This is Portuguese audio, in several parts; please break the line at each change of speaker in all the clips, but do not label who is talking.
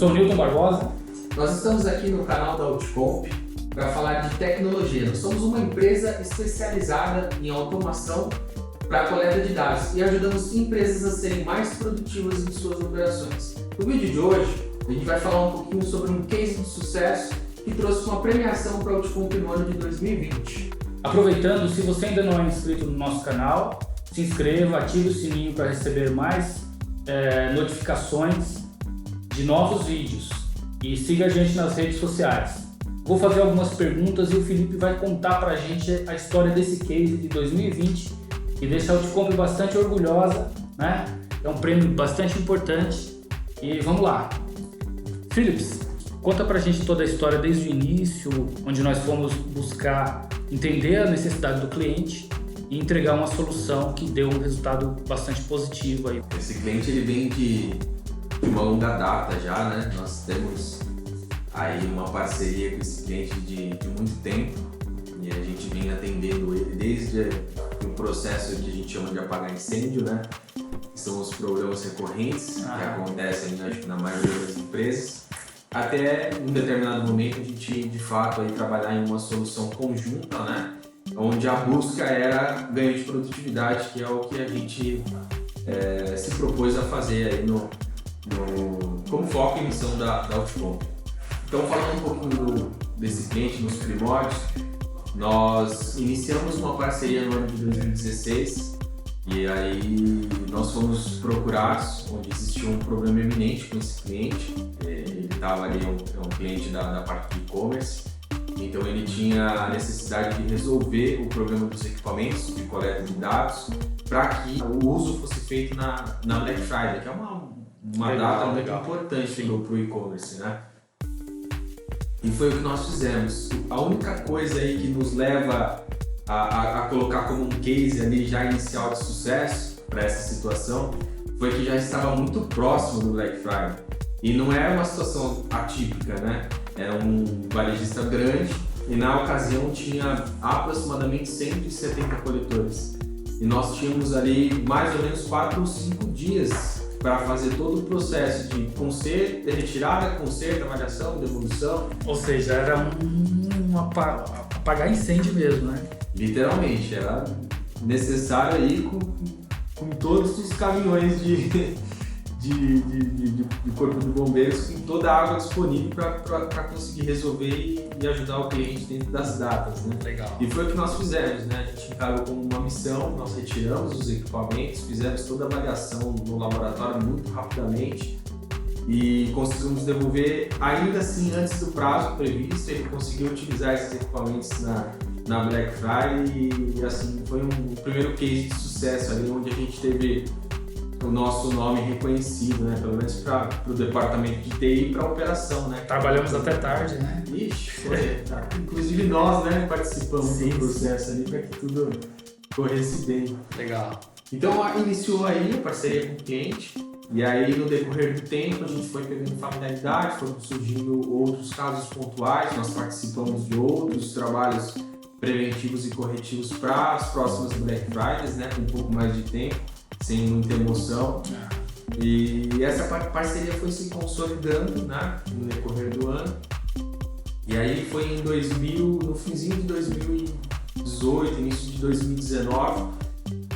sou o Newton Barbosa.
Nós estamos aqui no canal da Outcomp para falar de tecnologia. Nós somos uma empresa especializada em automação para a coleta de dados e ajudamos empresas a serem mais produtivas em suas operações. No vídeo de hoje, a gente vai falar um pouquinho sobre um case de sucesso que trouxe uma premiação para a Outcomp no ano de 2020.
Aproveitando, se você ainda não é inscrito no nosso canal, se inscreva, ative o sininho para receber mais notificações de novos vídeos e siga a gente nas redes sociais. Vou fazer algumas perguntas e o Felipe vai contar para a gente a história desse case de 2020 e deixa a Outcomp bastante orgulhosa, né? É um prêmio bastante importante e vamos lá. Philips, conta pra gente toda a história desde o início, onde nós fomos buscar entender a necessidade do cliente e entregar uma solução que deu um resultado bastante positivo aí.
Esse cliente ele vem de uma longa data já, né? Nós temos aí uma parceria com esse cliente de muito tempo e a gente vem atendendo ele desde o processo que a gente chama de apagar incêndio, né? Que são os problemas recorrentes que acontecem, acho que na maioria das empresas. Até um determinado momento a gente de fato aí trabalhar em uma solução conjunta, né? Onde a busca era ganho de produtividade, que é o que a gente se propôs a fazer aí como foco e missão da Outcomp. Então, falando um pouquinho desse cliente nos primórdios, nós iniciamos uma parceria no ano de 2016 e aí nós fomos procurados, onde existia um problema eminente com esse cliente. Ele estava ali, é um cliente da parte de e-commerce, então ele tinha a necessidade de resolver o problema dos equipamentos de coleta de dados para que o uso fosse feito na Black Friday, que é uma data muito importante para o e-commerce, né? E foi o que nós fizemos. A única coisa aí que nos leva a colocar como um case ali já inicial de sucesso para essa situação foi que já estava muito próximo do Black Friday. E não é uma situação atípica, né? Era um varejista grande e na ocasião tinha aproximadamente 170 coletores. E nós tínhamos ali mais ou menos 4 ou 5 dias para fazer todo o processo de conserto, de retirada, conserto, avaliação, devolução.
Ou seja, era apagar incêndio mesmo, né?
Literalmente, era necessário aí com todos os caminhões de corpo de bombeiros, com toda a água disponível para conseguir resolver e ajudar o cliente dentro das datas, né?
Legal.
E foi o que nós fizemos, né? A gente encarou como uma missão, nós retiramos os equipamentos, fizemos toda a avaliação no laboratório muito rapidamente e conseguimos devolver, ainda assim, antes do prazo previsto. Ele conseguiu utilizar esses equipamentos na Black Friday e assim, foi um primeiro case de sucesso ali, onde a gente teve o nosso nome reconhecido, né? Pelo menos para o departamento de TI e para a operação, né?
Trabalhamos até tarde, né?
Ixi, foi. Inclusive nós, né, participamos do processo ali para que tudo corresse bem.
Legal.
Então iniciou aí a parceria com o cliente e aí no decorrer do tempo a gente foi pegando familiaridade, foram surgindo outros casos pontuais, nós participamos de outros trabalhos preventivos e corretivos para as próximas Black Fridays, né, com um pouco mais de tempo, sem muita emoção. E essa parceria foi se consolidando, né, no decorrer do ano. E aí foi no finzinho de 2018, início de 2019,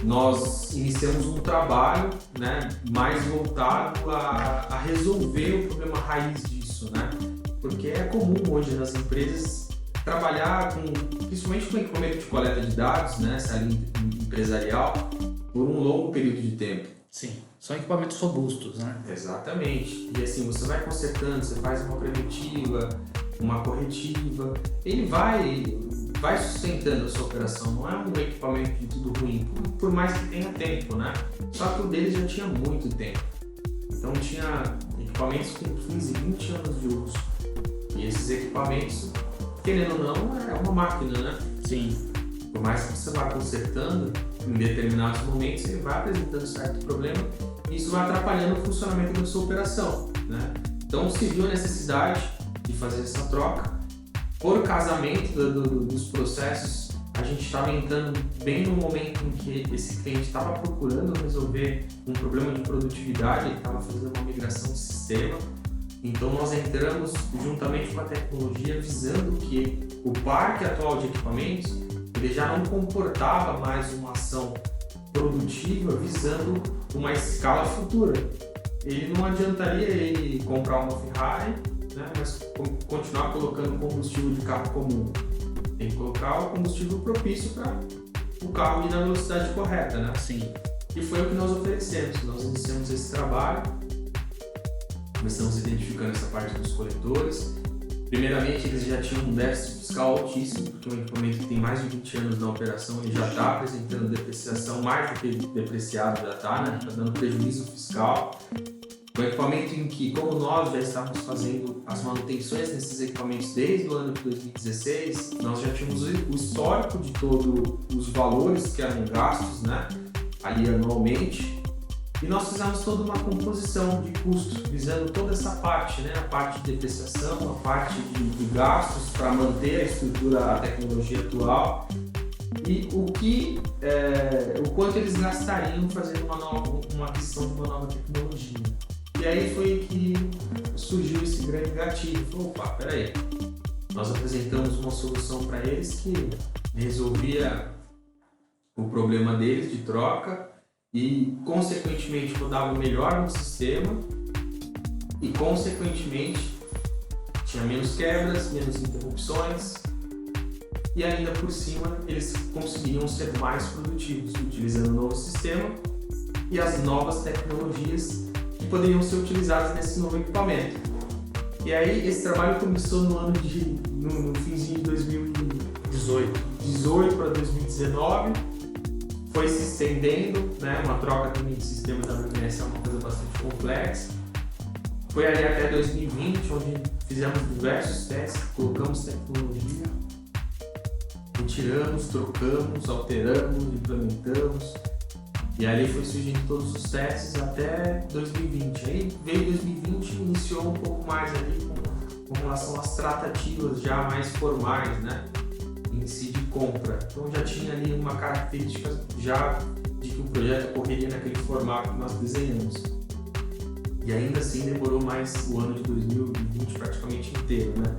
nós iniciamos um trabalho, né, mais voltado a resolver o problema raiz disso, né? Porque é comum hoje nas empresas trabalhar principalmente com equipamento de coleta de dados, né, essa linha empresarial, por um longo período de tempo.
Sim, são equipamentos robustos, né?
Exatamente. E assim, você vai consertando, você faz uma preventiva, uma corretiva, ele vai sustentando a sua operação. Não é um equipamento de tudo ruim, por mais que tenha tempo, né? Só que o dele já tinha muito tempo. Então tinha equipamentos com 15, 20 anos de uso. E esses equipamentos, querendo ou não, é uma máquina, né?
Sim.
Por mais que você vá consertando, em determinados momentos ele vai apresentando certo problema e isso vai atrapalhando o funcionamento da sua operação, né? Então se viu a necessidade de fazer essa troca. Por casamento dos processos, a gente estava entrando bem no momento em que esse cliente estava procurando resolver um problema de produtividade, ele estava fazendo uma migração de sistema. Então nós entramos juntamente com a tecnologia visando que o parque atual de equipamentos ele já não comportava mais uma ação produtiva visando uma escala futura. Ele não adiantaria ele comprar uma Ferrari, né, mas continuar colocando combustível de carro comum. Tem que colocar o combustível propício para o carro ir na velocidade correta, né?
Sim.
E foi o que nós oferecemos. Nós iniciamos esse trabalho, começamos identificando essa parte dos coletores. Primeiramente, eles já tinham um déficit fiscal altíssimo, porque um equipamento que tem mais de 20 anos na operação, ele já está apresentando depreciação, mais do que depreciado já está, né? Está dando prejuízo fiscal. Um equipamento em que, como nós já estávamos fazendo as manutenções nesses equipamentos desde o ano de 2016, nós já tínhamos o histórico de todos os valores que eram gastos, né, ali anualmente, e nós fizemos toda uma composição de custos, visando toda essa parte, né, a parte de depreciação, a parte de gastos para manter a estrutura, a tecnologia atual, e o quanto eles gastariam fazendo uma aquisição de uma nova tecnologia. E aí foi que surgiu esse grande gatilho. Falou, opa, peraí, nós apresentamos uma solução para eles que resolvia o problema deles de troca e, consequentemente, rodava melhor no sistema e, consequentemente, tinha menos quebras, menos interrupções e, ainda por cima, eles conseguiriam ser mais produtivos utilizando o novo sistema e as novas tecnologias que poderiam ser utilizadas nesse novo equipamento. E aí esse trabalho começou no finzinho de 2018 para 2019, foi se estendendo, né? Uma troca também de sistema da WMS é uma coisa bastante complexa. Foi ali até 2020, onde fizemos diversos testes, colocamos tecnologia, retiramos, trocamos, alteramos, implementamos. E ali foi surgindo todos os testes até 2020. Aí veio 2020 e iniciou um pouco mais ali com relação às tratativas já mais formais, né? Em si de compra. Então já tinha ali uma característica já de que o projeto ocorreria naquele formato que nós desenhamos. E ainda assim demorou mais o ano de 2020 praticamente inteiro, né?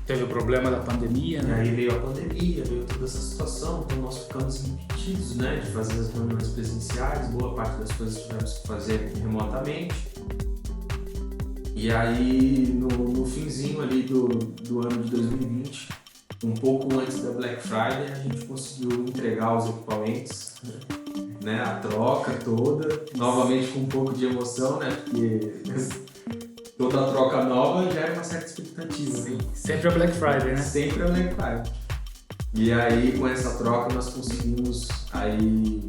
Teve o problema da pandemia, né?
E aí veio a pandemia, veio toda essa situação, então nós ficamos impedidos, né, de fazer as reuniões presenciais, boa parte das coisas tivemos que fazer remotamente. E aí no finzinho ali do ano de 2020, um pouco antes da Black Friday, a gente conseguiu entregar os equipamentos, né, a troca toda, novamente com um pouco de emoção, né, porque toda a troca nova já é uma certa expectativa.
Sim. Sempre a Black Friday, né?
Sempre a Black Friday. E aí, com essa troca, nós conseguimos aí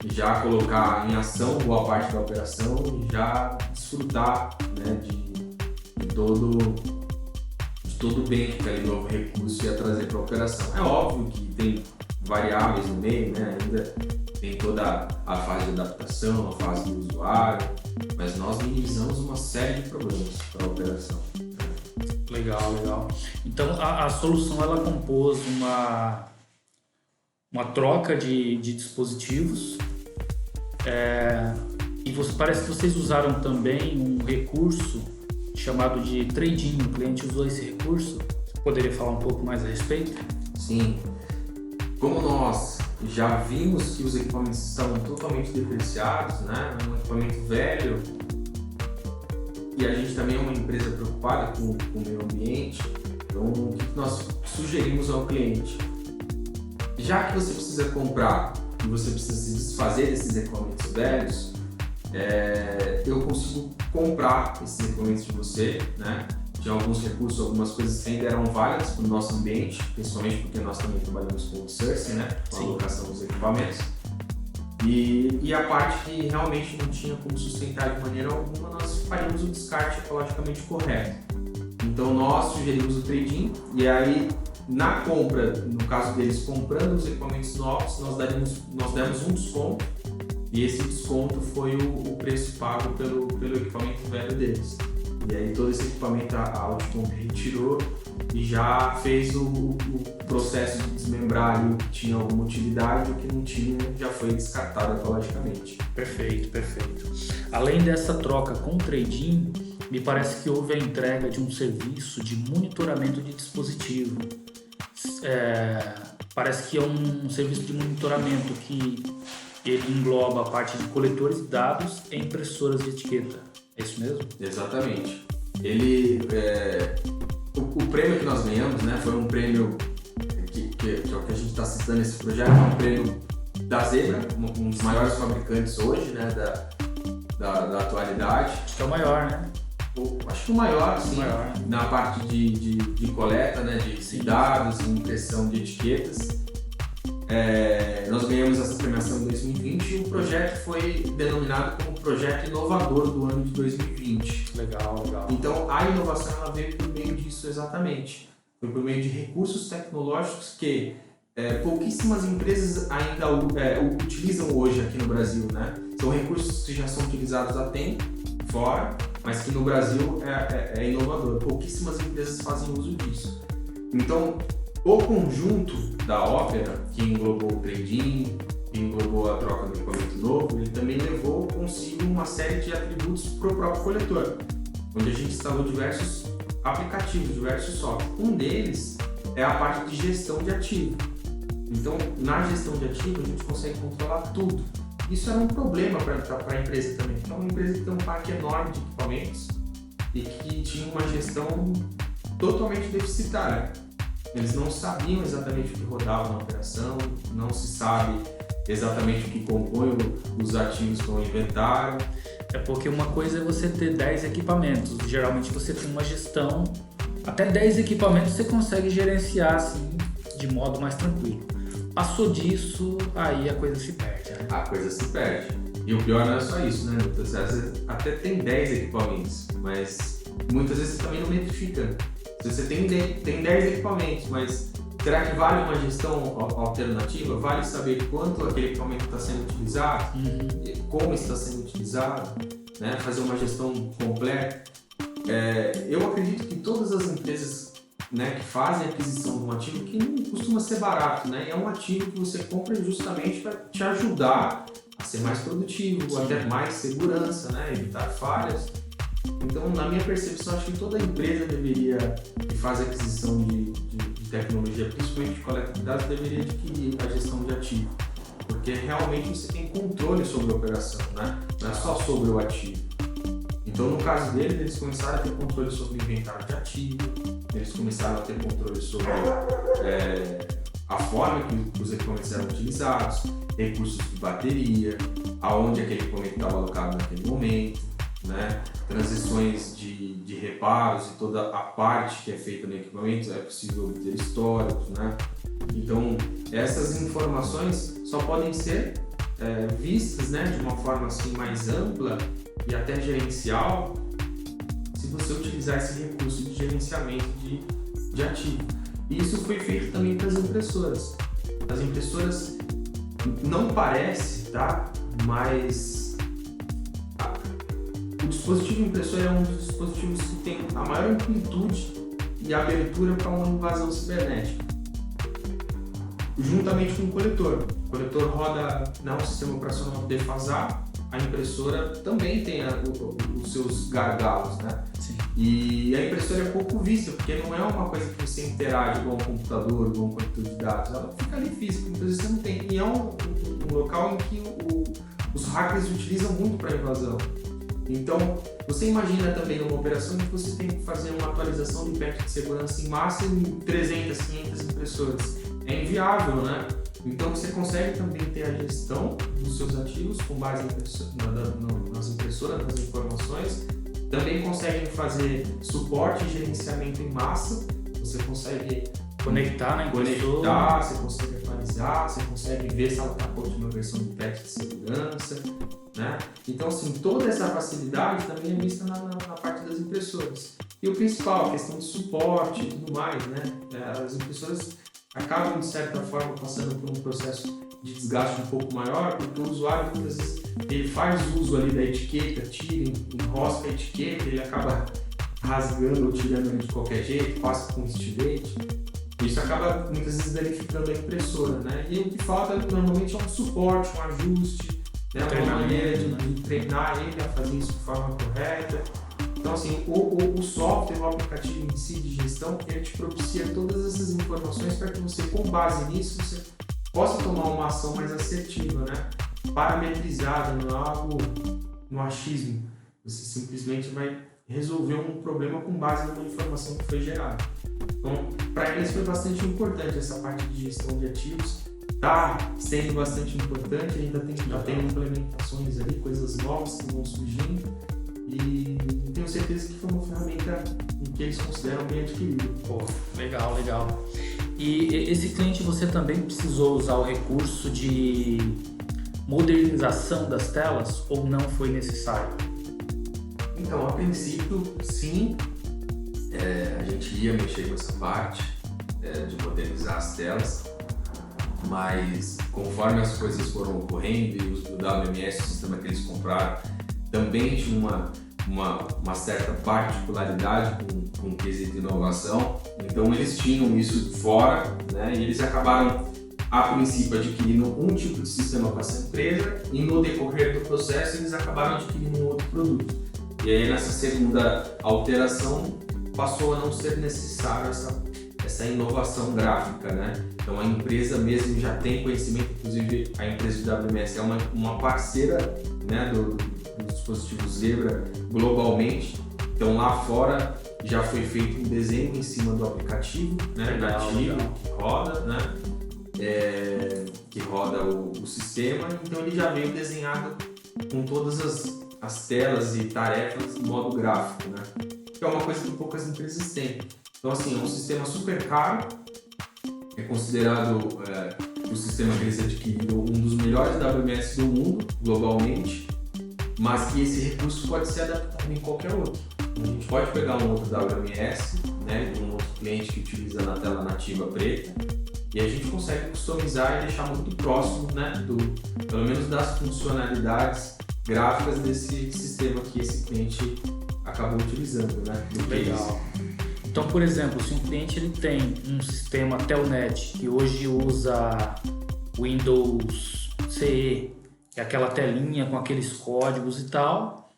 já colocar em ação boa parte da operação e já desfrutar, né, de todo o bem que aquele novo recurso ia trazer para a operação. É óbvio que tem variáveis no meio, né? Ainda tem toda a fase de adaptação, a fase do usuário, mas nós minimizamos uma série de problemas para a operação.
Legal. Então a solução ela compôs uma troca de dispositivos e parece que vocês usaram também um recurso chamado de trade-in. O cliente usou esse recurso. Você poderia falar um pouco mais a respeito?
Sim. Como nós já vimos que os equipamentos estavam totalmente depreciados, né? Um equipamento velho, e a gente também é uma empresa preocupada com o meio ambiente, então o que nós sugerimos ao cliente? Já que você precisa comprar e você precisa se desfazer desses equipamentos velhos, eu consigo comprar esses equipamentos de você, né? Tinha alguns recursos, algumas coisas que ainda eram válidas para o nosso ambiente, principalmente porque nós também trabalhamos com outsourcing, né? Com a alocação dos equipamentos. E a parte que realmente não tinha como sustentar de maneira alguma, nós faríamos o descarte ecologicamente correto. Então nós sugerimos o trade-in e aí na compra, no caso deles comprando os equipamentos novos, nós demos um desconto e esse desconto foi o preço pago pelo equipamento velho deles. E aí todo esse equipamento a Outcom retirou e já fez o processo de desmembrar ali o que tinha alguma utilidade e o que não tinha já foi descartado ecologicamente.
Perfeito. Além dessa troca com trade-in, Me parece que houve a entrega de um serviço de monitoramento de dispositivo. Parece que é um serviço de monitoramento que ele engloba a parte de coletores de dados e impressoras de etiqueta. É isso mesmo?
Exatamente. O prêmio que nós ganhamos, né, foi um prêmio que é o que a gente está citando nesse projeto, é um prêmio da Zebra, um dos maiores fabricantes hoje, né, da atualidade.
Acho que é o maior, né?
Acho que o maior, sim,
maior.
Na parte de coleta, né, de dados e impressão de etiquetas. Nós ganhamos essa premiação em 2020 e o projeto foi denominado como Projeto Inovador do ano de 2020.
Legal.
Então, a inovação ela veio por meio disso exatamente. Foi por meio de recursos tecnológicos que pouquíssimas empresas ainda utilizam hoje aqui no Brasil, né? São recursos que já são utilizados há tempo fora, mas que no Brasil é inovador. Pouquíssimas empresas fazem uso disso. Então, o conjunto da Opera, que englobou o trading, que englobou a troca do equipamento novo, ele também levou consigo uma série de atributos para o próprio coletor, onde a gente instalou diversos aplicativos, diversos softwares. Um deles é a parte de gestão de ativo. Então, na gestão de ativo, a gente consegue controlar tudo. Isso era um problema para a empresa também. Então, uma empresa que tem um parque enorme de equipamentos e que tinha uma gestão totalmente deficitária. Eles não sabiam exatamente o que rodava na operação, não se sabe exatamente o que compõe os ativos com o inventário.
É porque uma coisa é você ter 10 equipamentos, geralmente você tem uma gestão, até 10 equipamentos você consegue gerenciar assim, de modo mais tranquilo. Passou disso, aí a coisa se perde, né?
A coisa se perde. E o pior não é só isso, né? Muitas vezes até tem 10 equipamentos, mas muitas vezes você também não metrifica. Se você tem 10 equipamentos, mas será que vale uma gestão alternativa? Vale saber quanto aquele equipamento está sendo utilizado, como está sendo utilizado, né? Fazer uma gestão completa. Eu acredito que todas as empresas, né, que fazem a aquisição de um ativo, que não costuma ser barato, né? É um ativo que você compra justamente para te ajudar a ser mais produtivo, a ter mais segurança, né? Evitar falhas. Então, na minha percepção, acho que toda empresa deveria, que faz aquisição de tecnologia, principalmente de coleta de dados, deveria adquirir a gestão de ativo. Porque realmente você tem controle sobre a operação, né? Não é só sobre o ativo. Então, no caso deles, eles começaram a ter controle sobre o inventário de ativo, eles começaram a ter controle sobre a forma que os equipamentos eram utilizados, recursos de bateria, aonde aquele equipamento estava alocado naquele momento, né? Transições de reparos e toda a parte que é feita no equipamento, é possível obter históricos, né? Então, essas informações só podem ser vistas, né, de uma forma assim mais ampla e até gerencial, se você utilizar esse recurso de gerenciamento de ativo. E isso foi feito também para as impressoras. As impressoras, não parece, tá? Mas o dispositivo impressor é um dos dispositivos que tem a maior amplitude e abertura para uma invasão cibernética, juntamente com o coletor. O coletor roda um sistema operacional defasado, a impressora também tem os seus gargalos, né?
Sim.
E a impressora é pouco vista, porque não é uma coisa que você interage igual um computador, igual um conector de dados, ela fica ali física, muitas vezes você não tem. E é um local em que os hackers utilizam muito para invasão. Então, você imagina também numa operação que você tem que fazer uma atualização de patch de segurança em massa em 300, 500 impressoras. É inviável, né? Então, você consegue também ter a gestão dos seus ativos com base nas impressoras, nas informações. Também consegue fazer suporte e gerenciamento em massa. Você consegue
conectar na impressora,
você consegue atualizar, você consegue ver se ela está com a última versão do patch de segurança, né? Então, assim, toda essa facilidade também é vista na parte das impressoras. E o principal, a questão de suporte e tudo mais, né? As impressoras acabam, de certa forma, passando por um processo de desgaste um pouco maior, porque o usuário, muitas vezes, ele faz uso ali da etiqueta, tira, enrosca a etiqueta, ele acaba rasgando ou tirando de qualquer jeito, passa com estilete. Isso acaba, muitas vezes, danificando a impressora, né? E o que falta, normalmente, é um suporte, um ajuste, né? Uma maneira de treinar ele a fazer isso de forma correta. Então, assim, o software, o aplicativo em si de gestão, ele te propicia todas essas informações para que você, com base nisso, você possa tomar uma ação mais assertiva, né? Parametrizada, não é algo no achismo. Você simplesmente vai resolver um problema com base numa informação que foi gerada. Então, para eles foi bastante importante essa parte de gestão de ativos. Está sendo bastante importante, ainda já tem implementações ali, coisas novas que vão surgindo. E tenho certeza que foi uma ferramenta que eles consideram bem adquirida.
Pô, legal, legal. E esse cliente, você também precisou usar o recurso de modernização das telas ou não foi necessário?
Então, a princípio, sim, a gente ia mexer com essa parte de modernizar as telas, mas conforme as coisas foram ocorrendo e o WMS, o sistema que eles compraram, também tinha uma certa particularidade com o quesito de inovação, então eles tinham isso fora, né, e eles acabaram, a princípio, adquirindo um tipo de sistema para essa empresa e no decorrer do processo eles acabaram adquirindo um outro produto. E aí nessa segunda alteração passou a não ser necessário essa inovação gráfica, né? Então a empresa mesmo já tem conhecimento, inclusive a empresa de WMS é uma parceira, né, do dispositivo Zebra globalmente. Então lá fora já foi feito um desenho em cima do aplicativo, né, nativo, que roda, né? Que roda o sistema, então ele já veio desenhado com todas as telas e tarefas em modo gráfico, né? Que é uma coisa que poucas empresas têm. Então, assim, é um sistema super caro, é considerado o sistema que eles adquiriram um dos melhores WMS do mundo, globalmente, mas que esse recurso pode ser adaptado em qualquer outro. A gente pode pegar um outro WMS, né, de um outro cliente que utiliza na tela nativa preta, e a gente consegue customizar e deixar muito próximo, né, pelo menos das funcionalidades gráficas desse sistema que esse cliente acabou utilizando, né?
Legal. Então, por exemplo, se um cliente ele tem um sistema Telnet que hoje usa Windows CE, que é aquela telinha com aqueles códigos e tal,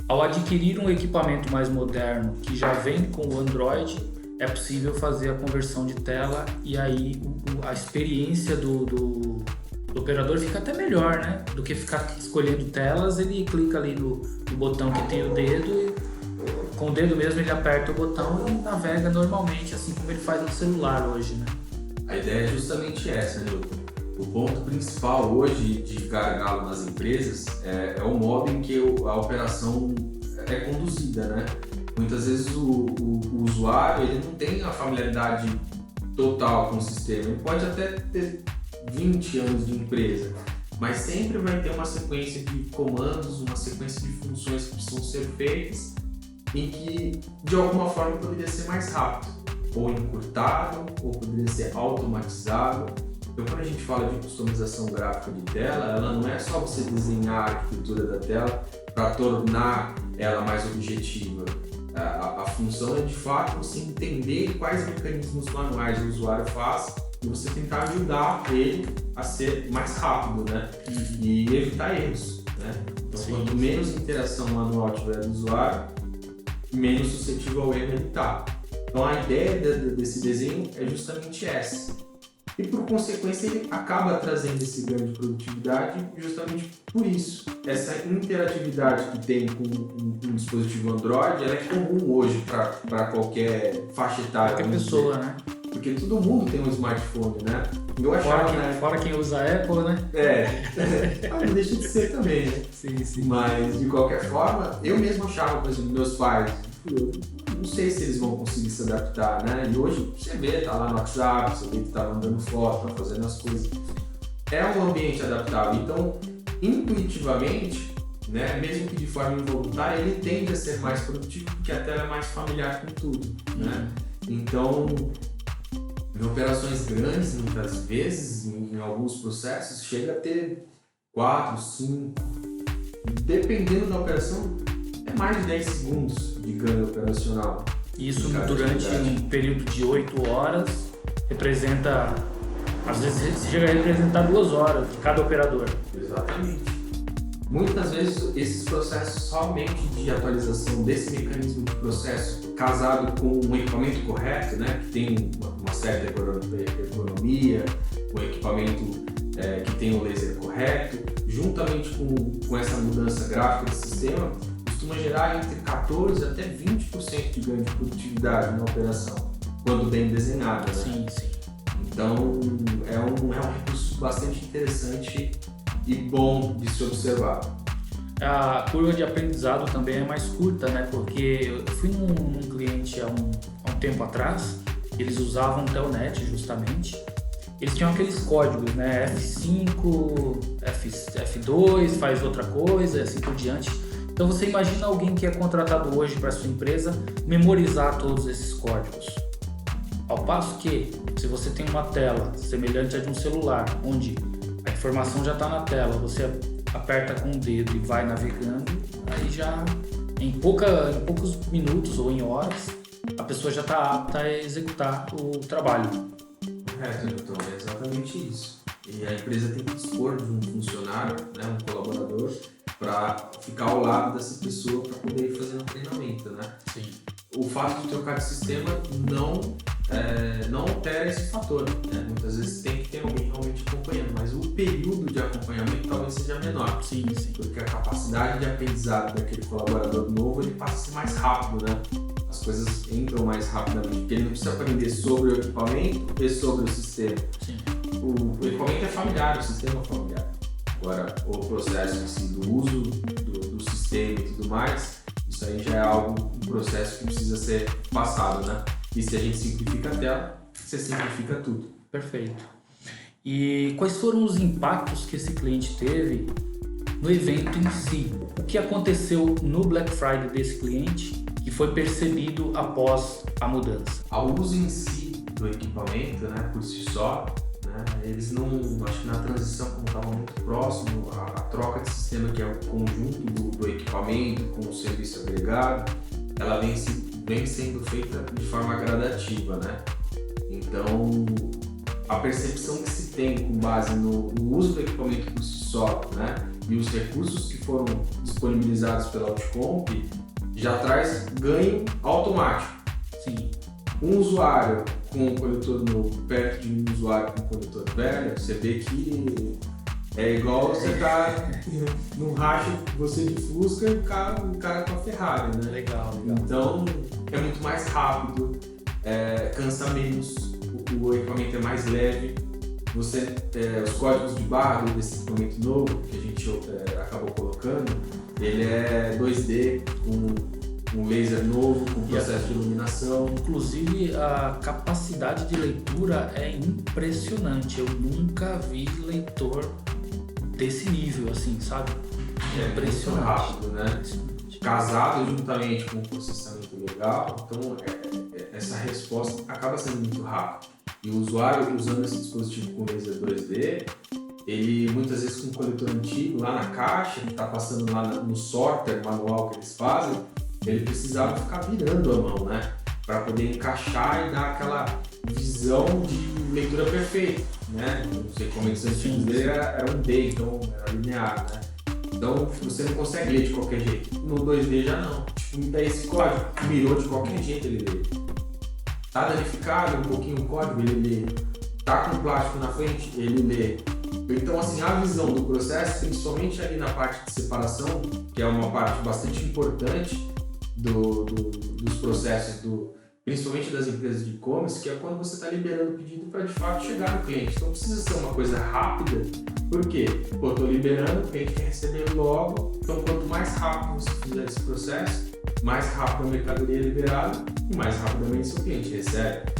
ao adquirir um equipamento mais moderno que já vem com o Android, é possível fazer a conversão de tela e aí a experiência do operador fica até melhor, né? Do que ficar escolhendo telas, ele clica ali no botão que tem o dedo e com o dedo mesmo ele aperta o botão e navega normalmente, assim como ele faz no celular hoje, né?
A ideia é justamente essa, Nilton. O ponto principal hoje de gargalo nas empresas é o modo em que a operação é conduzida, né? Muitas vezes o usuário ele não tem a familiaridade total com o sistema, ele pode até ter 20 anos de empresa, mas sempre vai ter uma sequência de comandos, uma sequência de funções que precisam ser feitas e que de alguma forma poderia ser mais rápido, ou encurtado, ou poderia ser automatizado. Então quando a gente fala de customização gráfica de tela, ela não é só você desenhar a arquitetura da tela para tornar ela mais objetiva. A função é de fato você entender quais mecanismos manuais o usuário faz e você tentar ajudar ele a ser mais rápido, né? E evitar erros, né? Então, quanto menos interação manual tiver do usuário, menos suscetível ao erro ele está. Então, a ideia desse desenho é justamente essa. E, por consequência, ele acaba trazendo esse ganho de produtividade justamente por isso. Essa interatividade que tem com um dispositivo Android, ela é comum hoje para qualquer faixa etária.
Qualquer pessoa, né?
Porque todo mundo tem um smartphone, né? Eu achava,
fora quem usa Apple, né?
Mas não deixa de ser também, né?
Sim.
Mas, de qualquer forma, eu mesmo achava, por exemplo, meus pais, eu não sei se eles vão conseguir se adaptar, né? E hoje você vê, tá lá no WhatsApp, você vê que tá mandando foto, tá fazendo as coisas. É um ambiente adaptável. Então, intuitivamente, né, mesmo que de forma involuntária, ele tende a ser mais produtivo porque a tela é mais familiar com tudo, né? Então, em operações grandes, muitas vezes, em alguns processos, chega a ter 4, 5, dependendo da operação, é mais de 10 segundos de ganho operacional.
Isso durante um período de 8 horas representa, às vezes chega a representar 2 horas de cada operador.
Exatamente. Muitas vezes esses processos somente de atualização desse mecanismo de processo casado com um equipamento correto, né, que tem uma certa ergonomia, um equipamento que tem o laser correto, juntamente com essa mudança gráfica do sistema, costuma gerar entre 14% até 20% de ganho de produtividade na operação, quando bem desenhada, né?
Sim, sim.
Então é um recurso bastante interessante e bom de se observar.
A curva de aprendizado também é mais curta, né? Porque eu fui num cliente há um tempo atrás, eles usavam Telnet justamente. Eles tinham aqueles códigos, né? F5, F2, faz outra coisa, assim por diante. Então você imagina alguém que é contratado hoje para sua empresa memorizar todos esses códigos. Ao passo que, se você tem uma tela semelhante à de um celular, onde a informação já está na tela, você aperta com o dedo e vai navegando, aí já em poucos minutos ou em horas, a pessoa já está apta a executar o trabalho.
Então é exatamente isso. E a empresa tem que dispor de um funcionário, né, um colaborador, para ficar ao lado dessa pessoa para poder ir fazendo o treinamento, né?
Sim.
O fato de trocar de sistema não altera esse fator, né? Muitas vezes tem que ter alguém realmente acompanhando, mas o período de acompanhamento talvez seja menor.
Sim, sim.
Porque a capacidade de aprendizado daquele colaborador novo, ele passa a ser mais rápido, né? As coisas entram mais rapidamente, porque ele não precisa aprender sobre o equipamento e sobre o sistema.
Sim.
O equipamento é familiar, o sistema é familiar. Agora, o processo assim, do uso do sistema e tudo mais, isso aí já é um processo que precisa ser passado, né? E se a gente simplifica a tela, você simplifica tudo.
Perfeito. E quais foram os impactos que esse cliente teve no evento em si? O que aconteceu no Black Friday desse cliente que foi percebido após a mudança?
O uso em si do equipamento, né, por si só, né, eles não, acho que na transição, como estava muito próximo, a troca de sistema, que é o conjunto do equipamento com o serviço agregado, ela vem sendo feita de forma gradativa, né? Então, a percepção que se tem com base no uso do equipamento por si só, né, e os recursos que foram disponibilizados pela Outcomp já traz ganho automático.
Sim.
Um usuário com um coletor novo perto de um usuário com um coletor velho, você vê que é igual você tá num racha, você de Fusca e o cara com a Ferrari, né?
Legal.
Então é muito mais rápido, cansa menos, o equipamento é mais leve. Os códigos de barra desse equipamento novo que a gente acabou colocando, ele é 2D, com um laser novo, com processo de iluminação.
Inclusive, a capacidade de leitura é impressionante. Eu nunca vi leitor desse nível, assim, sabe?
Impressionante. Muito rápido, né? Casado juntamente com o processamento legal, então essa resposta acaba sendo muito rápida. E o usuário usando esse dispositivo com laser 2D, ele muitas vezes com um coletor antigo lá na caixa, que está passando lá no sorter manual que eles fazem, ele precisava ficar virando a mão, né? Para poder encaixar e dar aquela visão de leitura perfeita, né? Os equipamentos antigos dele era um D, então era linear, né? Então você não consegue ler de qualquer jeito. No 2D já não. Tipo, esse código mirou de qualquer jeito, ele lê. Tá danificado um pouquinho o código, ele lê. Tá com plástico na frente, ele lê. Então, assim, a visão do processo, principalmente ali na parte de separação, que é uma parte bastante importante dos processos, principalmente das empresas de e-commerce, que é quando você está liberando o pedido para de fato chegar no cliente. Então precisa ser uma coisa rápida, por quê? Pô, estou liberando, o cliente quer receber logo, então quanto mais rápido você fizer esse processo, mais rápido a mercadoria é liberada e mais rapidamente seu cliente recebe.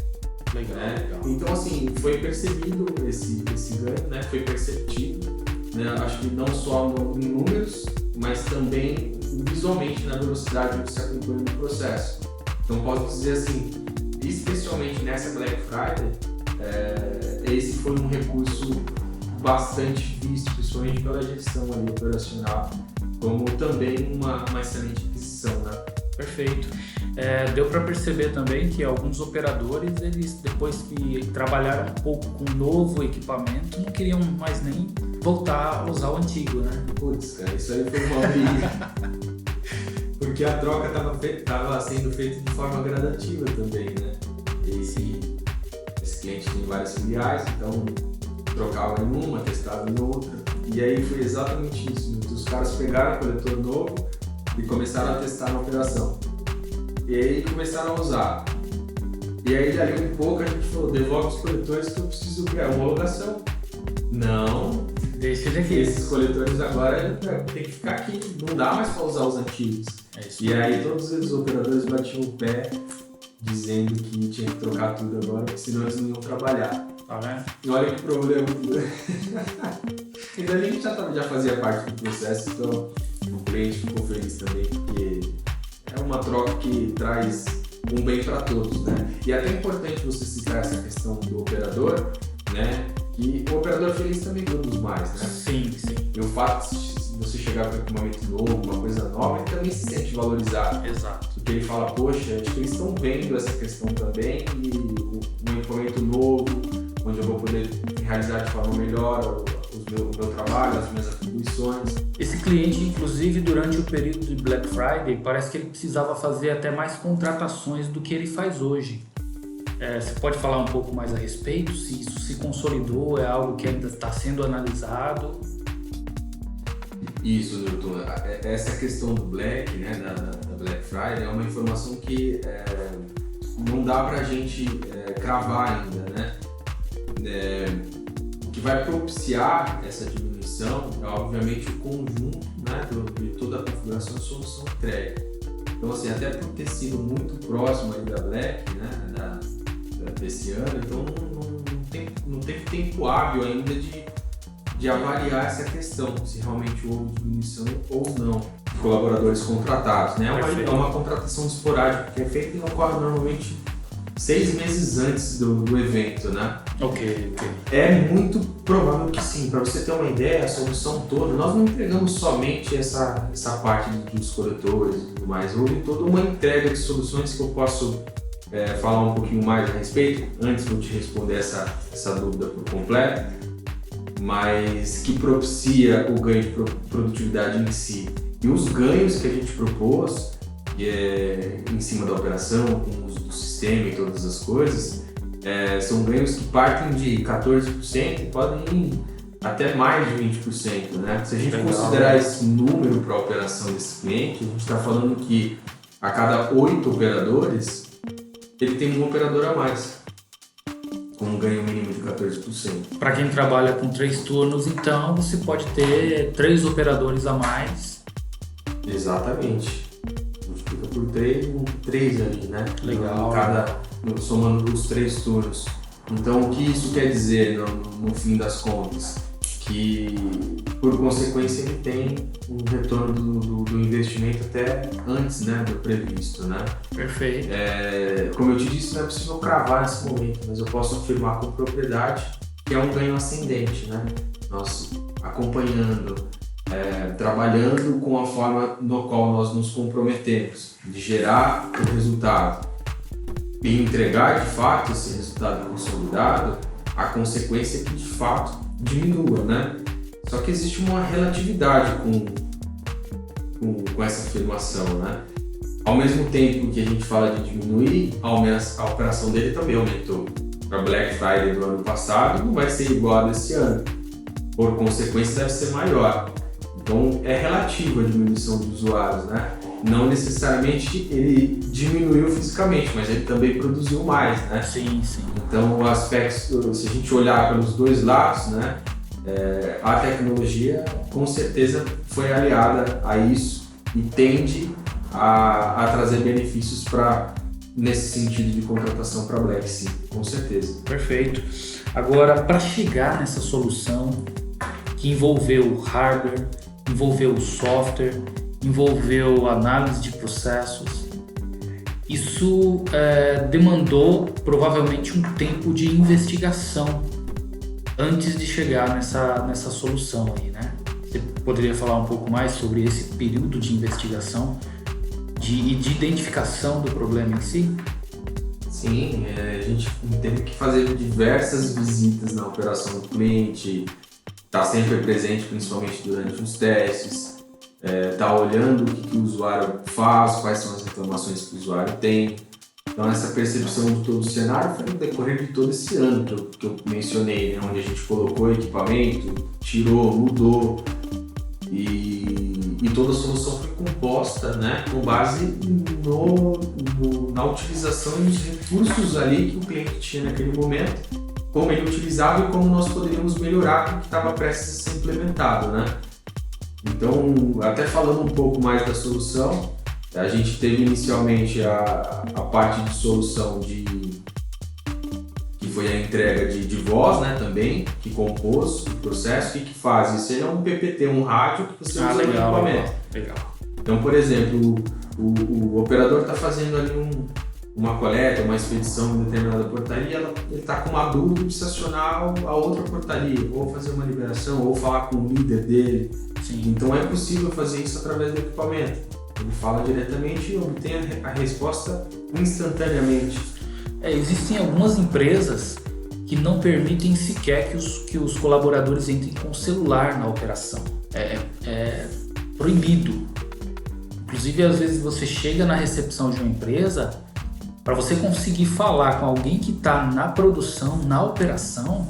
Legal,
né?
legal.
Então, assim, foi percebido esse ganho, né? Foi perceptido, né? Acho que não só em números, mas também visualmente na velocidade que se acompanha no processo. Então, posso dizer assim, especialmente nessa Black Friday, esse foi um recurso bastante visto, principalmente pela gestão ali operacional, como também uma excelente aquisição, né?
Perfeito. Deu para perceber também que alguns operadores, eles depois que trabalharam um pouco com o novo equipamento, não queriam mais nem voltar a usar o antigo, né?
Putz, cara, isso aí foi uma briga. Porque a troca estava sendo feita de forma gradativa também, né? Esse cliente tem várias filiais, então trocava em uma, testava em outra. E aí foi exatamente isso. Os caras pegaram o coletor novo e começaram a testar na operação. E aí começaram a usar. E aí dali um pouco a gente falou, devolve os coletores que eu preciso criar homologação. Não,
deixa ele aqui.
Esses coletores agora tem que ficar aqui, não dá mais para usar os antigos. E aí todos os operadores batiam o pé dizendo que tinha que trocar tudo agora, porque senão eles não iam trabalhar.
Tá vendo?
E olha que problema. Ainda a gente já fazia parte do processo, então o cliente ficou feliz também, porque é uma troca que traz um bem para todos, né? E é até importante você citar essa questão do operador, né? E o operador feliz também produz mais, né?
Sim, sim.
E o fato de você chegar com um equipamento novo, uma coisa nova, ele também se sente valorizado.
Exato.
Porque ele fala, poxa, acho que eles estão vendo essa questão também e um equipamento novo, onde eu vou poder realizar de forma melhor o meu trabalho, as minhas atribuições.
Esse cliente, inclusive, durante o período de Black Friday, parece que ele precisava fazer até mais contratações do que ele faz hoje. Você pode falar um pouco mais a respeito? Se isso se consolidou, é algo que ainda está sendo analisado?
Isso, doutor. Essa questão do Black, né, da Black Friday, é uma informação que não dá pra gente cravar ainda, né? O que vai propiciar essa diminuição é, obviamente, o conjunto, né, de toda a configuração de solução entregue. Então, assim, até por ter sido muito próximo aí da Black, né, desse ano, então não teve tempo hábil ainda de avaliar essa questão, se realmente houve diminuição ou não de colaboradores contratados, né? É uma contratação esporádica que é feita e ocorre normalmente 6 meses antes do evento, né?
Ok.
É muito provável que sim. Para você ter uma ideia, a solução toda, nós não entregamos somente essa parte dos coletores e tudo mais. Houve toda uma entrega de soluções que eu posso falar um pouquinho mais a respeito, antes de eu te responder essa dúvida por completo, mas que propicia o ganho de produtividade em si. E os ganhos que a gente propôs, em cima da operação, com o uso do sistema e todas as coisas, são ganhos que partem de 14% e podem ir até mais de 20%. Né? Se a gente considerar esse número para a operação desse cliente, a gente está falando que a cada 8 operadores, ele tem um operador a mais, com um ganho mínimo de 14%.
Para quem trabalha com 3 turnos, então, você pode ter 3 operadores a mais.
Exatamente. Multiplica por 3 ali, né?
Legal.
Somando os 3 turnos. Então, o que isso quer dizer no fim das contas? Que, por consequência, ele tem um retorno do investimento até antes, né, do previsto, né?
Perfeito.
Como eu te disse, não é possível cravar nesse momento, mas eu posso afirmar com propriedade que é um ganho ascendente, né? Nós acompanhando, trabalhando com a forma no qual nós nos comprometemos de gerar o resultado e entregar de fato esse resultado consolidado, a consequência é que de fato diminua, né? Só que existe uma relatividade com essa afirmação, né? Ao mesmo tempo que a gente fala de diminuir, a operação dele também aumentou. Para Black Friday do ano passado não vai ser igual a desse ano. Por consequência, deve ser maior. Então, é relativa a diminuição dos usuários, né? Não necessariamente ele diminuiu fisicamente, mas ele também produziu mais, né?
Sim.
Então, o aspecto, se a gente olhar pelos dois lados, né? A tecnologia com certeza foi aliada a isso e tende a trazer benefícios nesse sentido de contratação para Black, sim, com certeza.
Perfeito. Agora, para chegar nessa solução que envolveu o hardware, envolveu o software, envolveu análise de processos, isso demandou provavelmente um tempo de investigação antes de chegar nessa solução aí, né? Você poderia falar um pouco mais sobre esse período de investigação, de identificação do problema em si?
Sim, a gente teve que fazer diversas visitas na operação do cliente, tá sempre presente, principalmente durante os testes, tá olhando o que o usuário faz, quais são as reclamações que o usuário tem. Então essa percepção de todo o cenário foi no decorrer de todo esse ano que eu mencionei, né? Onde a gente colocou equipamento, tirou, mudou e toda a solução foi composta, né? Com base na utilização dos recursos ali que o cliente tinha naquele momento, como ele utilizava e como nós poderíamos melhorar o que estava prestes a ser implementado, né? Então, até falando um pouco mais da solução, a gente teve inicialmente a parte de solução que foi a entrega de voz, né, também, que compôs o processo. O que faz? Isso aí é um PPT, um rádio que você usa no equipamento.
Legal.
Então, por exemplo, o operador está fazendo ali uma coleta, uma expedição em determinada portaria, ele está com uma dúvida, precisa acionar a outra portaria, ou fazer uma liberação, ou falar com o líder dele.
Sim.
Então é possível fazer isso através do equipamento. Ele fala diretamente e obtém a resposta instantaneamente.
Existem algumas empresas que não permitem sequer que os colaboradores entrem com o celular na operação. É proibido. Inclusive, às vezes você chega na recepção de uma empresa, para você conseguir falar com alguém que está na produção, na operação,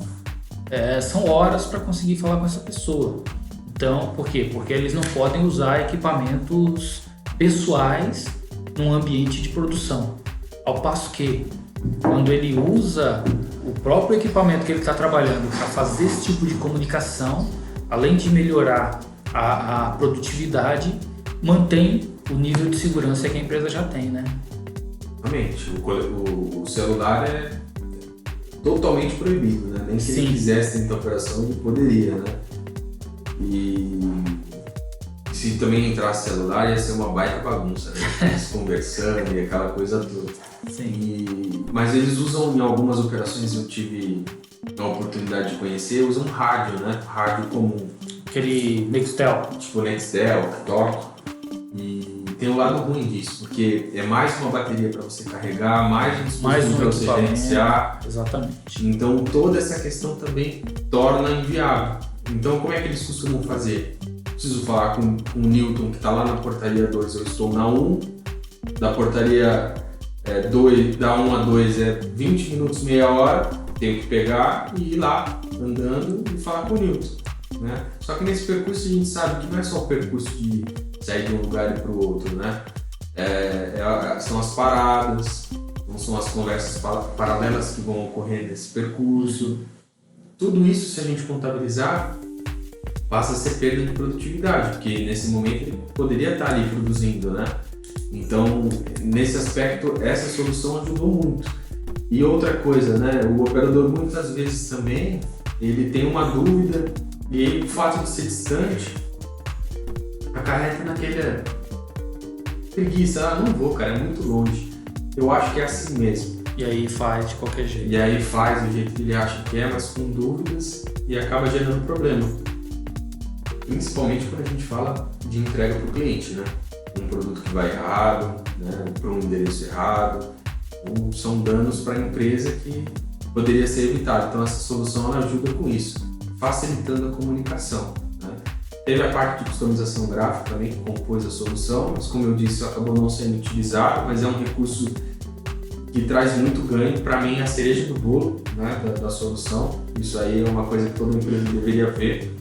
são horas para conseguir falar com essa pessoa. Então, por quê? Porque eles não podem usar equipamentos pessoais num ambiente de produção. Ao passo que, quando ele usa o próprio equipamento que ele está trabalhando para fazer esse tipo de comunicação, além de melhorar a produtividade, mantém o nível de segurança que a empresa já tem, né?
Realmente, o celular é totalmente proibido, né? Nem se ele quisesse dentro da operação, ele poderia, né? E se também entrasse celular, ia ser uma baita bagunça, né? Eles conversando e aquela coisa toda.
Sim.
Mas eles usam, em algumas operações eu tive a oportunidade de conhecer, usam rádio, né? Rádio comum.
Aquele Nextel.
Tipo Nextel, TOC. E tem um lado ruim disso, porque é mais uma bateria para você carregar, mais um dispositivo para você gerenciar.
Exatamente.
Então toda essa questão também torna inviável. Então como é que eles costumam fazer? Preciso falar com o Newton que está lá na portaria 2, eu estou na 1, da portaria 2, da 1 a 2 é 20 minutos, meia hora, tenho que pegar e ir lá andando e falar com o Newton, né? Só que nesse percurso a gente sabe que não é só o percurso de sair de um lugar e para o outro, né? São as paradas, são as conversas paralelas que vão ocorrer nesse percurso. Tudo isso, se a gente contabilizar, passa a ser perda de produtividade, porque nesse momento ele poderia estar ali produzindo, né? Então, nesse aspecto, essa solução ajudou muito. E outra coisa, né? O operador muitas vezes também, ele tem uma dúvida e ele, o fato de ser distante, acarreta naquele preguiça, não vou, cara, é muito longe. Eu acho que é assim mesmo.
E aí faz de qualquer jeito.
E aí faz do jeito que ele acha que é, mas com dúvidas e acaba gerando problema. Principalmente quando a gente fala de entrega para o cliente, né? Um produto que vai errado, né? Para um endereço errado, são danos para a empresa que poderia ser evitado. Então essa solução ela ajuda com isso, facilitando a comunicação, né? Teve a parte de customização gráfica também que compôs a solução, mas como eu disse, acabou não sendo utilizado, mas é um recurso que traz muito ganho. Para mim, a cereja do bolo, né, da solução. Isso aí é uma coisa que toda empresa deveria ver,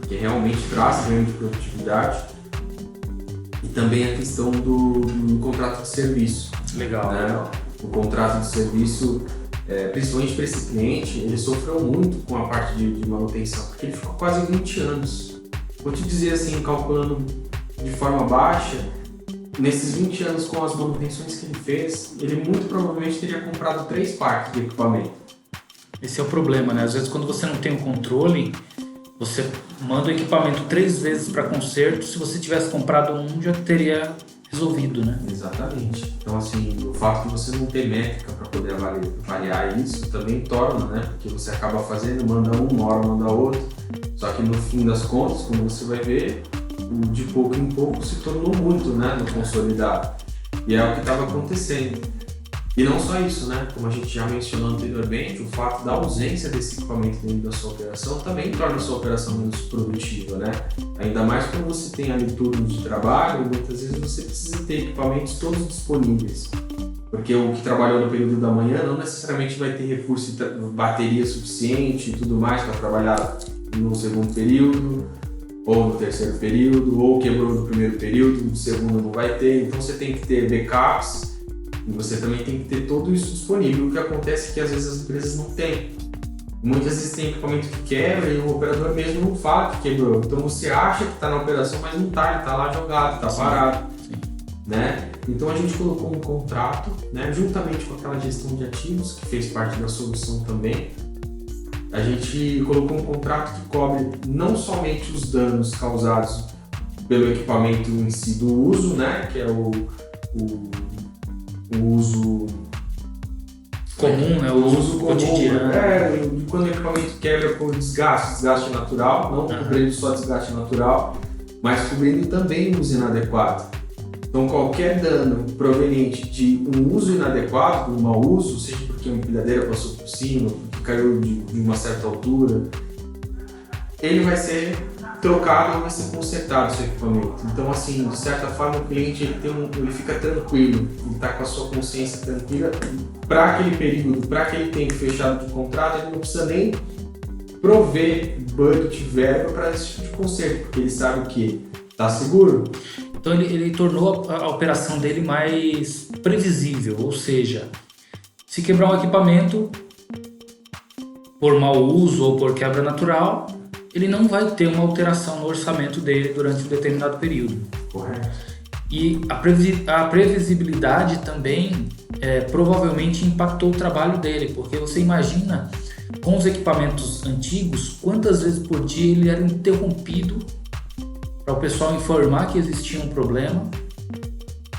que realmente traz ganho de produtividade. E também a questão do contrato de serviço.
Legal,
né?
legal.
O contrato de serviço, principalmente para esse cliente, ele sofreu muito com a parte de manutenção, porque ele ficou quase 20 anos. Vou te dizer assim, calculando de forma baixa, nesses 20 anos com as manutenções que ele fez, ele muito provavelmente teria comprado 3 partes de equipamento.
Esse é o problema, né? Às vezes quando você não tem o controle, você manda o equipamento 3 vezes para conserto, se você tivesse comprado um, já teria resolvido, né?
Exatamente. Então, assim, o fato de você não ter métrica para poder avaliar isso também torna, né? Porque você acaba fazendo, manda uma hora, manda outra. Só que no fim das contas, como você vai ver, de pouco em pouco se tornou muito, né? No consolidado. E é o que estava acontecendo. E não só isso, né? Como a gente já mencionou anteriormente, o fato da ausência desse equipamento dentro da sua operação também torna a sua operação menos produtiva, né? Ainda mais quando você tem ali turnos de trabalho, muitas vezes você precisa ter equipamentos todos disponíveis. Porque o que trabalhou no período da manhã não necessariamente vai ter recurso de bateria suficiente e tudo mais para trabalhar no segundo período, ou no terceiro período, ou quebrou no primeiro período, no segundo não vai ter. Então você tem que ter backups e você também tem que ter tudo isso disponível. O que acontece é que às vezes as empresas não têm. Muitas vezes tem equipamento que quebra e o operador mesmo não fala que quebrou. Então você acha que está na operação, mas não está, ele está lá jogado, está parado. Né? Então a gente colocou um contrato, né, juntamente com aquela gestão de ativos, que fez parte da solução também. A gente colocou um contrato que cobre não somente os danos causados pelo equipamento em si do uso, né, que é o uso
comum, né, o uso cotidiano.
Quando o equipamento quebra por desgaste natural, não cobrindo só desgaste natural, mas cobrindo também o uso inadequado. Então, qualquer dano proveniente de um uso inadequado, um mau uso, seja porque uma empilhadeira passou por cima, porque caiu de uma certa altura, ele vai ser trocado ou vai ser consertado o seu equipamento. Então, assim, de certa forma, o cliente ele fica tranquilo, ele está com a sua consciência tranquila para aquele período, para aquele tempo fechado de contrato, ele não precisa nem prover budget verba para esse tipo de conserto, porque ele sabe que está seguro.
Então ele tornou a operação dele mais previsível, ou seja, se quebrar um equipamento por mau uso ou por quebra natural, ele não vai ter uma alteração no orçamento dele durante um determinado período.
Correto.
E a previsibilidade também provavelmente impactou o trabalho dele, porque você imagina, com os equipamentos antigos, quantas vezes por dia ele era interrompido para o pessoal informar que existia um problema,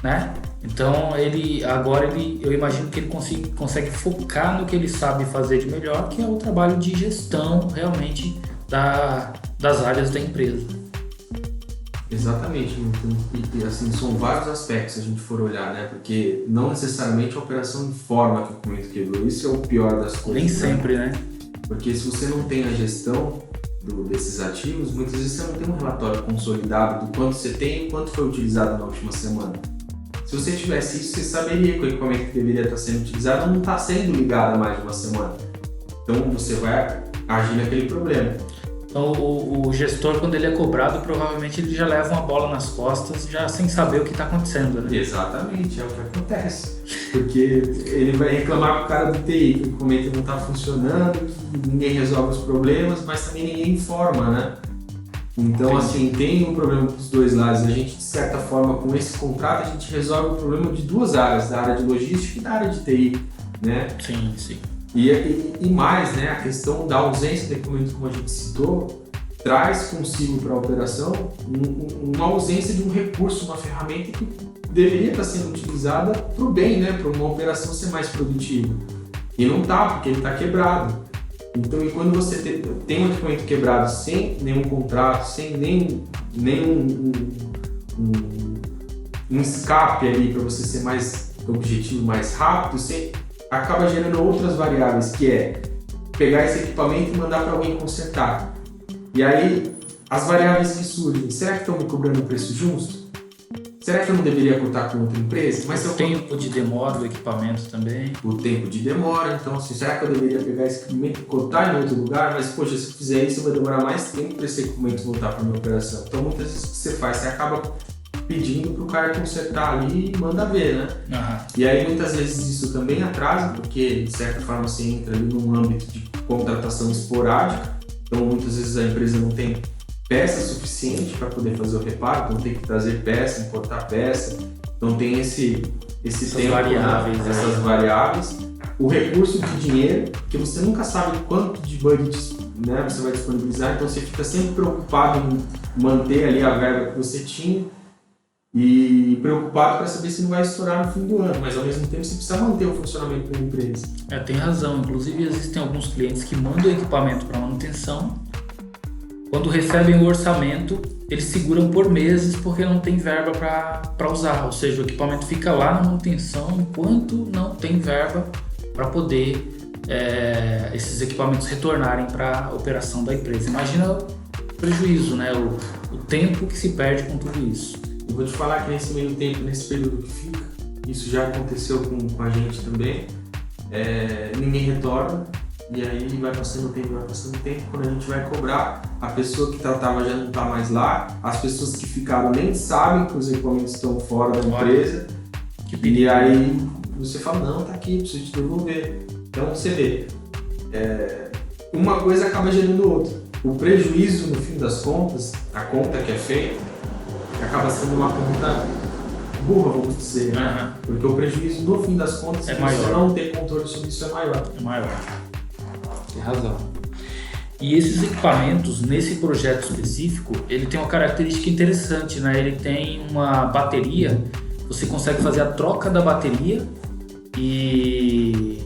né? Então eu imagino que ele consegue focar no que ele sabe fazer de melhor, que é o trabalho de gestão realmente das áreas da empresa.
Exatamente, e assim, são vários aspectos se a gente for olhar, né? Porque não necessariamente a operação informa que o equipamento quebrou, isso é o pior das coisas.
Nem sempre, né?
Porque se você não tem a gestão desses ativos, muitas vezes você não tem um relatório consolidado do quanto você tem e quanto foi utilizado na última semana. Se você tivesse isso, você saberia que o equipamento que deveria estar sendo utilizado não está sendo ligado há mais de uma semana. Então você vai agir naquele problema.
Então o gestor, quando ele é cobrado, provavelmente ele já leva uma bola nas costas, já sem saber o que está acontecendo, né?
Exatamente, é o que acontece. Porque ele vai reclamar com o cara do TI que o equipamento não está funcionando, que ninguém resolve os problemas, mas também ninguém informa, né? Então, assim, tem um problema dos dois lados. A gente, de certa forma, com esse contrato, a gente resolve o problema de duas áreas, da área de logística e da área de TI, né?
Sim, sim.
E mais, né, a questão da ausência do equipamento, como a gente citou, traz consigo para a operação uma ausência de um recurso, uma ferramenta que deveria estar sendo utilizada para o bem, né, para uma operação ser mais produtiva. E não está, porque ele está quebrado. Então, e quando você tem um equipamento quebrado sem nenhum contrato, sem nenhum escape ali para você ser mais objetivo, mais rápido, você acaba gerando outras variáveis, que é pegar esse equipamento e mandar para alguém consertar. E aí, as variáveis que surgem, será que estão me cobrando um preço justo? Será que eu não deveria cortar com outra empresa? Mas
o tempo de demora do equipamento também.
O tempo de demora, então assim, será que eu deveria pegar esse equipamento e cortar em outro lugar? Mas poxa, se eu fizer isso, vai demorar mais tempo para esse equipamento voltar para a minha operação. Então muitas vezes o que você faz, você acaba pedindo para o cara consertar ali e manda ver, né?
Uhum.
E aí muitas vezes isso também atrasa, porque de certa forma você entra ali num âmbito de contratação esporádica, então muitas vezes a empresa não tem peça suficiente para poder fazer o reparo, então tem que trazer peça, importar peça, então tem esse tempo,
variáveis,
né? Essas variáveis, o recurso de dinheiro, porque você nunca sabe quanto de budget, né, você vai disponibilizar, então você fica sempre preocupado em manter ali a verba que você tinha e preocupado para saber se não vai estourar no fim do ano, mas ao mesmo tempo você precisa manter o funcionamento da empresa.
Tem razão, inclusive existem alguns clientes que mandam equipamento para manutenção quando recebem o orçamento, eles seguram por meses porque não tem verba para usar, ou seja, o equipamento fica lá na manutenção enquanto não tem verba para poder esses equipamentos retornarem para a operação da empresa. Imagina o prejuízo, né? O tempo que se perde com tudo isso.
Eu vou te falar que nesse meio tempo, nesse período que fica, isso já aconteceu com a gente também, ninguém retorna, e aí vai passando o tempo, quando a gente vai cobrar, a pessoa que tratava já não está mais lá, as pessoas que ficaram nem sabem que os equipamentos estão fora da empresa, e aí você fala, não, tá aqui, preciso te devolver. Então você vê, uma coisa acaba gerando outra. O prejuízo, no fim das contas, a conta que é feita, acaba sendo uma conta burra, vamos dizer, né? Porque o prejuízo, no fim das contas, se você não ter controle sobre isso, é maior.
É maior. Tem razão. E esses equipamentos, nesse projeto específico, ele tem uma característica interessante, né? Ele tem uma bateria, você consegue fazer a troca da bateria e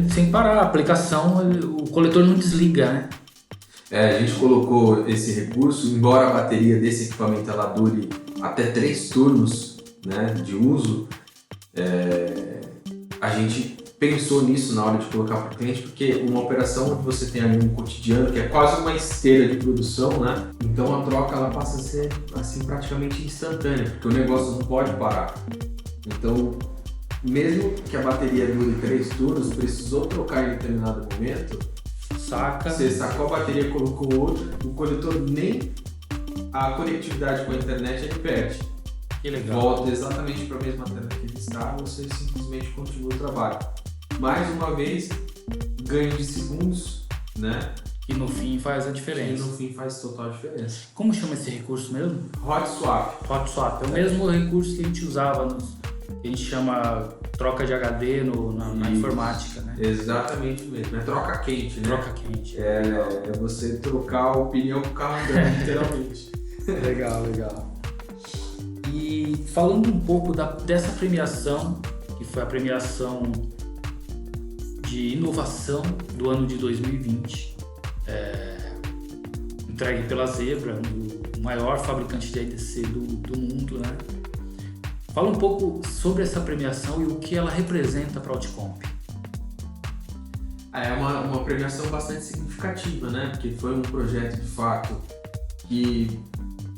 sem parar a aplicação, o coletor não desliga, né?
A gente colocou esse recurso, embora a bateria desse equipamento ela dure até 3 turnos, né, de uso, a gente pensou nisso na hora de colocar para o cliente, porque uma operação onde você tem ali um cotidiano, que é quase uma esteira de produção, né? Então a troca ela passa a ser assim, praticamente instantânea, porque o negócio não pode parar. Então, mesmo que a bateria dure 3 turnos, precisou trocar em determinado momento, você sacou a bateria, colocou outra, o coletor nem a conectividade com a internet ele perde.
Que legal.
Volta exatamente para a mesma tela que ele está, você simplesmente continua o trabalho. Mais uma vez, ganho de segundos, né?
Que no fim faz a diferença.
Que no fim faz total diferença.
Como chama esse recurso mesmo?
Hot Swap.
Hot Swap. É o mesmo recurso que a gente usava, que a gente chama troca de HD na informática, né?
Exatamente mesmo. É troca quente, né?
Troca quente.
É você trocar o pneu com o carro andando, literalmente.
Legal. E falando um pouco dessa premiação, que foi a premiação de inovação do ano de 2020, entregue pela Zebra, o maior fabricante de EDC do mundo, né? Fala um pouco sobre essa premiação e o que ela representa para a Outcomp.
É uma premiação bastante significativa, né? Porque foi um projeto de fato que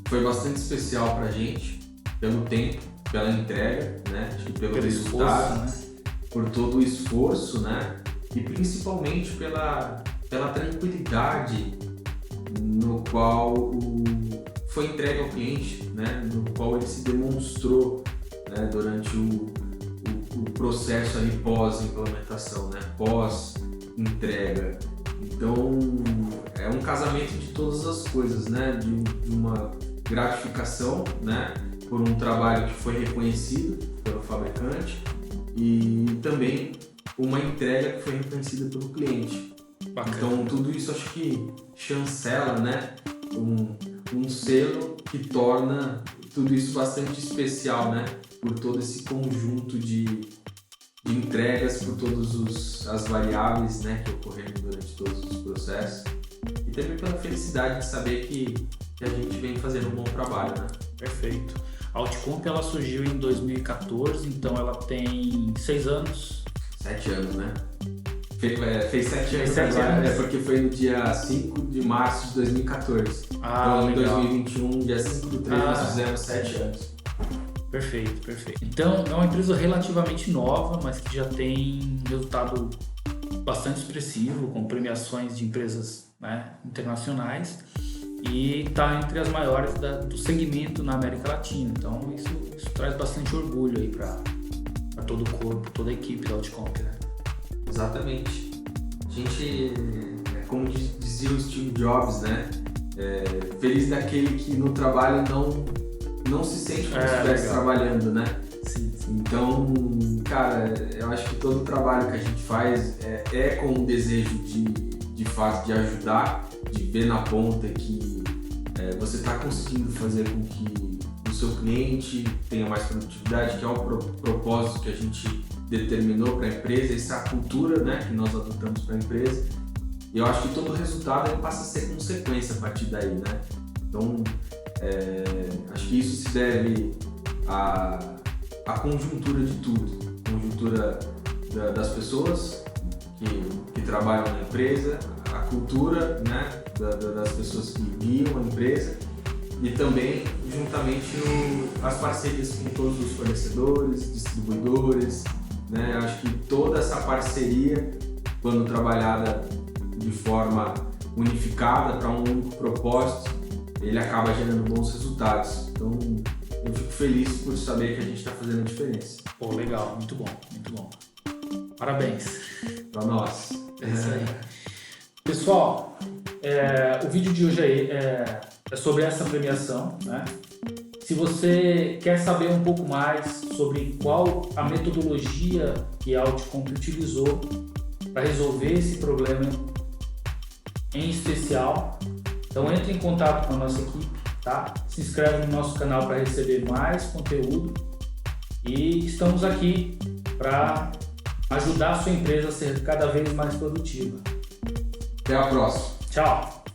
foi bastante especial para a gente, pelo tempo, pela entrega, né? Pelo resultado,
esforço, né?
Por todo o esforço, né? E principalmente pela tranquilidade no qual foi entregue ao cliente, né? No qual ele se demonstrou, né? Durante o processo ali pós-implementação, né? Pós-entrega. Então, é um casamento de todas as coisas, né? De uma gratificação, né? Por um trabalho que foi reconhecido pelo fabricante e também uma entrega que foi reconhecida pelo cliente. Bacana. Então, tudo isso acho que chancela, né? Um selo que torna tudo isso bastante especial, né? Por todo esse conjunto de entregas, por todas as variáveis, né, que ocorreram durante todos os processos e também pela felicidade de saber que a gente vem fazendo um bom trabalho, né?
Perfeito. A Outcomp ela surgiu em 2014, então ela tem 6 anos.
7 anos, né? Fez 7 anos agora, porque foi no dia 5 de março de 2014. Então, em 2021, dia 5 do 3, nós fizemos 7 anos.
Perfeito. Então, é uma empresa relativamente nova, mas que já tem resultado bastante expressivo, com premiações de empresas, né, internacionais, e está entre as maiores do segmento na América Latina. Então, isso traz bastante orgulho aí para todo o corpo, toda a equipe da Outcomp, né?
Exatamente. A gente, como dizia o Steve Jobs, né? Feliz daquele que no trabalho não se sente como se estivesse trabalhando, né?
Sim.
Então, cara, eu acho que todo o trabalho que a gente faz é com o desejo de fato de ajudar, de ver na ponta que você está conseguindo fazer com que o seu cliente tenha mais produtividade, que é o propósito que a gente determinou para a empresa, essa cultura, né, que nós adotamos para a empresa. E eu acho que todo resultado ele passa a ser consequência a partir daí, né? Então, acho que isso se deve à conjuntura de tudo. Conjuntura das pessoas que trabalham na empresa, a cultura, né, das pessoas que guiam a empresa e também, juntamente, as parcerias com todos os fornecedores, distribuidores, né? Acho que toda essa parceria, quando trabalhada de forma unificada para um único propósito, ele acaba gerando bons resultados. Então, eu fico feliz por saber que a gente está fazendo a diferença.
Pô, legal, muito bom, muito bom. Parabéns.
Para nós.
É isso aí. Pessoal, o vídeo de hoje aí é sobre essa premiação, né? Se você quer saber um pouco mais sobre qual a metodologia que a Outcomp utilizou para resolver esse problema em especial, então entre em contato com a nossa equipe, tá? Se inscreve no nosso canal para receber mais conteúdo e estamos aqui para ajudar a sua empresa a ser cada vez mais produtiva.
Até a próxima.
Tchau!